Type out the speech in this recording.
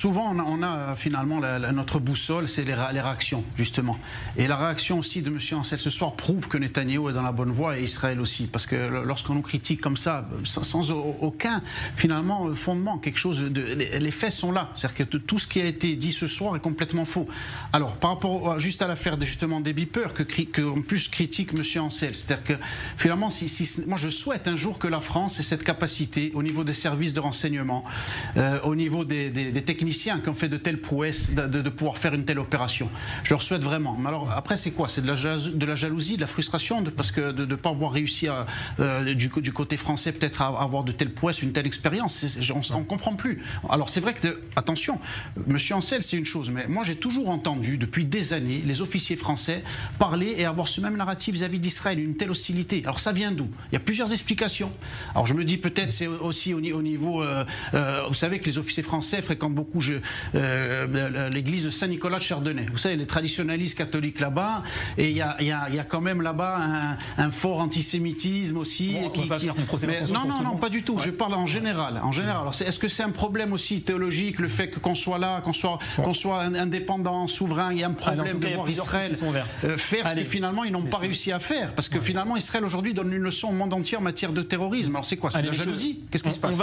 souvent finalement notre boussole, c'est les réactions, justement. Et la réaction aussi de M. Ansel ce soir prouve que Netanyahou est dans la bonne voie et Israël aussi. Parce que lorsqu'on nous critique comme ça, sans aucun finalement fondement, quelque chose les faits sont là. C'est-à-dire que tout ce qui a été dit ce soir est complètement faux. Alors, par rapport juste à l'affaire justement des beepers, en plus critique M. Ansel, c'est-à-dire que finalement, moi je souhaite un jour que la France ait cette capacité au niveau des services de renseignement, au niveau des techniciens qui ont fait de telles prouesses, de pouvoir faire une telle opération. Je leur souhaite vraiment. Mais alors, après, c'est quoi? C'est de la jalousie, de la frustration, parce que de ne pas avoir réussi du côté français peut-être à avoir de telles prouesses, une telle expérience. On ne comprend plus. Alors, c'est vrai que, attention, M. Ansel, c'est une chose, mais moi j'ai toujours entendu, depuis des années, les officiers français parler et avoir ce même narratif vis-à-vis d'Israël, une telle hostilité. Alors, ça vient d'où? Il y a plusieurs explications. Alors, je me dis peut-être c'est aussi au niveau... vous savez que les officiers français fréquentent beaucoup l'église de Saint-Nicolas de Chardonnay. Vous savez, les traditionalistes catholiques là-bas, et il y a quand même là-bas un fort antisémitisme aussi. On va pas faire une procès d'intention pour tout le monde. Non, pas du tout. Ouais. Je parle en général. Alors, est-ce que c'est un problème aussi théologique, le fait qu'on soit là, qu'on soit indépendant, souverain? Il y a un problème de voir Israël faire ce que finalement ils n'ont pas réussi à faire. Parce que finalement, Israël aujourd'hui donne une leçon au monde entier en matière de terrorisme. Alors c'est quoi? C'est de la jalousie? Qu'est-ce qui se passe?